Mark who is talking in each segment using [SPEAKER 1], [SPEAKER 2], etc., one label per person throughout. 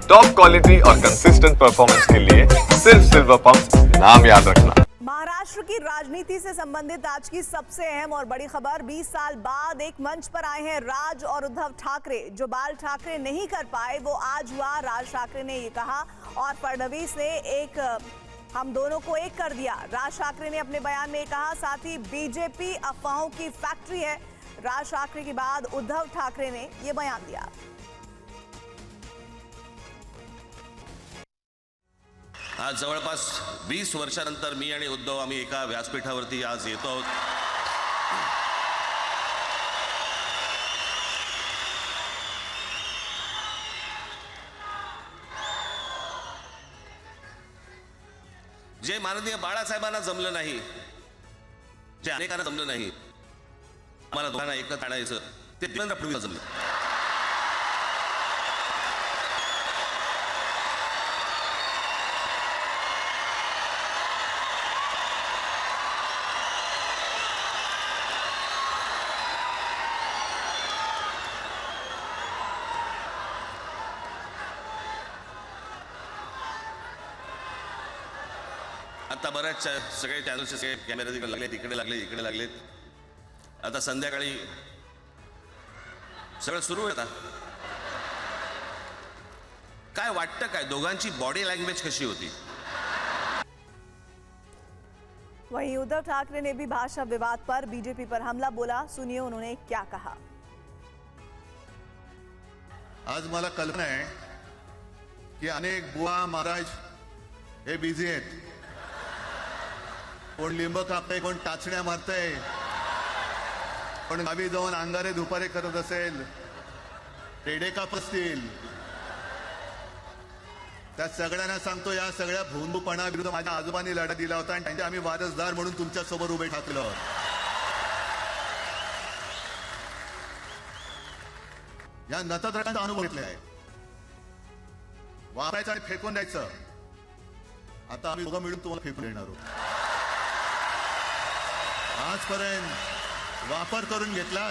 [SPEAKER 1] Top quality और consistent performance के लिए सिर्फ सिल्वर पंप्स नाम याद रखना।
[SPEAKER 2] महाराष्ट्र की राजनीति से संबंधित आज की सबसे अहम और बड़ी खबर, 20 साल बाद एक मंच पर आए हैं राज और उद्धव ठाकरे। जो बाल ठाकरे नहीं कर पाए वो आज हुआ। राज ठाकरे ने ये कहा और फडणवीस ने हम दोनों को एक कर दिया। राज ठाकरे ने अपने बयान में कहा, साथ ही बीजेपी अफवाहों की फैक्ट्री है। राज ठाकरे के बाद उद्धव ठाकरे ने ये बयान दिया।
[SPEAKER 3] आज जवळपास 20 वर्षानंतर मी आणि उद्धव आम्ही एका व्यासपीठावरती आज येतो आहोत। जे माननीय बाळासाहेबांना जमलं नाही, जे अनेकांना जमलं नाही, आम्हाला दोघांना एकत्र आणायचं ते देवेंद्र फडणवीस जमलं। आता बऱ्याच सगळे चॅनल्सचे सगळे कॅमेरे तिकडे लागले, इकडे लागलेत। आता संध्याकाळी सगळं सुरू आहे। आता काय वाटतं, काय दोघांची बॉडी लँग्वेज कशी होती?
[SPEAKER 2] वहीं उद्धव ठाकरे ने भी भाषा विवाद पर बीजेपी पर हमला बोला। सुनिए उन्होंने क्या कहा।
[SPEAKER 4] आज मला कल्पना आहे की अनेक बुवा महाराज हे बिझी आहेत। कोण लिंब कापतंय, कोण टाचण्या मारतंय, कोण गावी जाऊन अंगारे दुपारे करत असेल, पेढे कापत असतील। त्या सगळ्यांना सांगतो, या सगळ्या भोंदूपणा विरुद्ध माझ्या आजोबांनी लढा दिला होता आणि त्यांचे आम्ही वारसदार म्हणून तुमच्या समोर उभे ठाकलो आहोत। या नतद्रकांचा अनुभव घेतला आहे। वापरायचं आणि फेकून द्यायचं। आता आम्ही दोघं मिळून तुम्हाला फेकून देणार आहोत। आजपर्यंत वापर करून घेतला।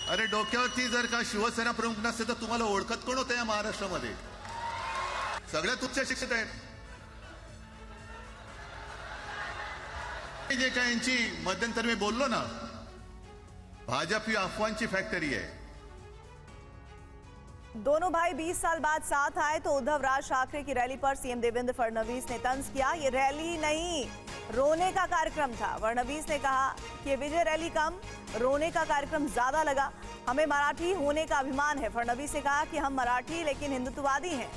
[SPEAKER 4] अरे डोक्यावरती जर का शिवसेना प्रमुख नसते तर तुम्हाला ओळखत कोण होतं या महाराष्ट्रामध्ये? सगळ्यात उच्च शिक्षित आहेत। जे काय यांची मध्यंतरी मी बोललो ना, भाजप ही अफवांची फॅक्टरी है।
[SPEAKER 2] दोनों भाई 20 साल बाद साथ आए तो उद्धव राज ठाकरे की रैली पर सीएम देवेंद्र फडणवीस ने तंज किया। ये रैली नहीं, रोने का कार्यक्रम था। फडणवीस ने कहा कि विजय रैली कम, रोने का कार्यक्रम ज्यादा लगा। हमें मराठी होने का अभिमान है। फडणवीस ने कहा कि हम मराठी लेकिन हिंदुत्ववादी हैं।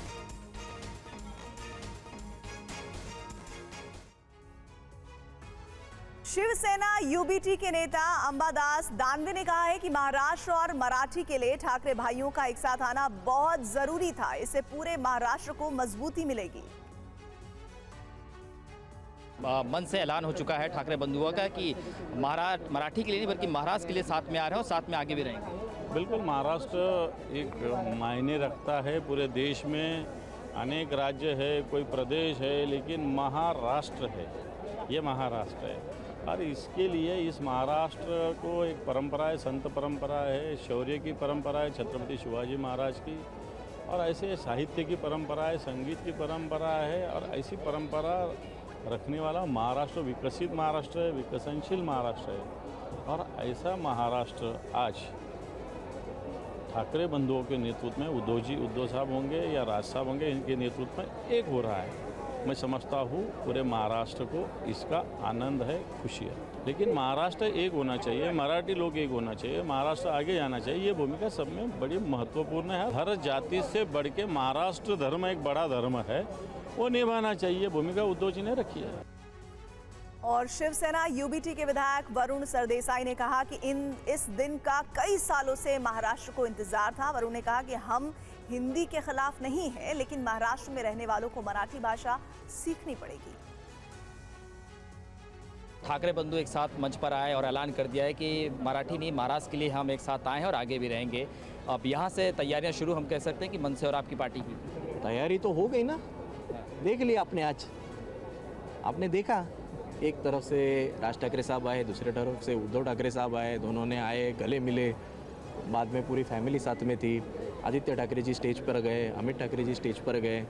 [SPEAKER 2] शिवसेना यूबीटी के नेता अंबादास दानवे ने कहा है कि महाराष्ट्र और मराठी के लिए ठाकरे भाइयों का एक साथ आना बहुत जरूरी था। इससे पूरे महाराष्ट्र को मजबूती मिलेगी।
[SPEAKER 5] मन से ऐलान हो चुका है ठाकरे बंधुओं का कि मराठी के लिए नहीं बल्कि महाराष्ट्र के लिए साथ में आ रहे हैं और साथ में आगे भी रहेंगे।
[SPEAKER 6] बिल्कुल, महाराष्ट्र एक मायने रखता है पूरे देश में। अनेक राज्य है, कोई प्रदेश है, लेकिन महाराष्ट्र है, ये महाराष्ट्र है। और इसके लिए इस महाराष्ट्र को एक परंपरा है, संत परंपरा है, शौर्य की परंपरा है छत्रपति शिवाजी महाराज की, और ऐसे साहित्य की परंपरा है, संगीत की परंपरा है। और ऐसी परंपरा रखने वाला महाराष्ट्र विकसित महाराष्ट्र है, विकसनशील महाराष्ट्र है। और ऐसा महाराष्ट्र आज ठाकरे बंधुओं के नेतृत्व में उद्धव साहब होंगे या राज साहब होंगे, इनके नेतृत्व में एक हो रहा है। मैं समझता हूँ पूरे महाराष्ट्र को इसका आनंद है, खुशी है। लेकिन महाराष्ट्र एक होना चाहिए, मराठी लोग एक होना चाहिए, महाराष्ट्र आगे जाना चाहिए। ये भूमिका सब में बड़ी महत्वपूर्ण है। हर जाति से बढ़ के महाराष्ट्र धर्म एक बड़ा धर्म है, वो निभाना चाहिए। भूमिका उद्धव जी ने रखी है।
[SPEAKER 2] और शिवसेना यूबीटी के विधायक वरुण सरदेसाई ने कहा कि इस दिन का कई सालों से महाराष्ट्र को इंतजार था। वरुण ने कहा कि हम हिंदी के खिलाफ नहीं है, लेकिन महाराष्ट्र में रहने वालों को मराठी भाषा सीखनी पड़ेगी।
[SPEAKER 5] ठाकरे बंधु एक साथ मंच पर आए और ऐलान कर दिया है कि मराठी नहीं, महाराष्ट्र के लिए हम एक साथ आए हैं और आगे भी रहेंगे। अब यहाँ से तैयारियां शुरू, हम कह सकते हैं कि मन से और आपकी पार्टी की
[SPEAKER 7] तैयारी तो हो गई ना। देख लिया आपने, आज आपने देखा, एक तरफ से राज ठाकरे साहब आए, दूसरे तरफ से उद्धव ठाकरे साहब आए, दोनों ने आए, गले मिले, बाद में पूरी फैमिली साथ में थी। आदित्य ठाकरे जी स्टेज पर गए, अमित ठाकरे जी स्टेज पर गए,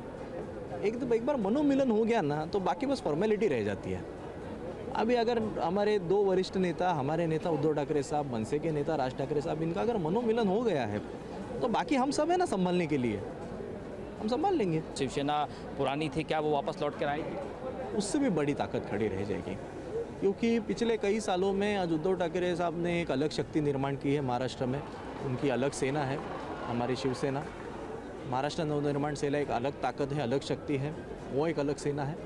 [SPEAKER 7] एक बार मनोमिलन हो गया ना तो बाकी बस फॉर्मेलिटी रह जाती है। अभी अगर हमारे दो वरिष्ठ नेता, हमारे नेता उद्धव ठाकरे साहब, मनसे के नेता राज ठाकरे साहब, इनका अगर मनोमिलन हो गया है तो बाकी हम सब है ना संभालने के लिए, हम संभाल लेंगे।
[SPEAKER 5] शिवसेना पुरानी थी, क्या वो वापस लौट कर आएगी?
[SPEAKER 7] उससे भी बड़ी ताकत खड़ी रह जाएगी, क्योंकि पिछले कई सालों में आज उद्धव ठाकरे साहब ने एक अलग शक्ति निर्माण की है महाराष्ट्र में। उनकी अलग सेना है, हमारी शिवसेना। महाराष्ट्र नवनिर्माण सेना एक अलग ताकत है, अलग शक्ति है, वो एक अलग सेना है।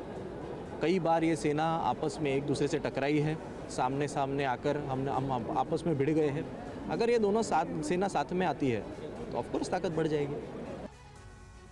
[SPEAKER 7] कई बार ये सेना आपस में एक दूसरे से टकराई है, सामने सामने आकर हम आपस में भिड़ गए हैं। अगर ये दोनों सेना साथ में आती है तो ऑफकोर्स ताकत बढ़ जाएगी।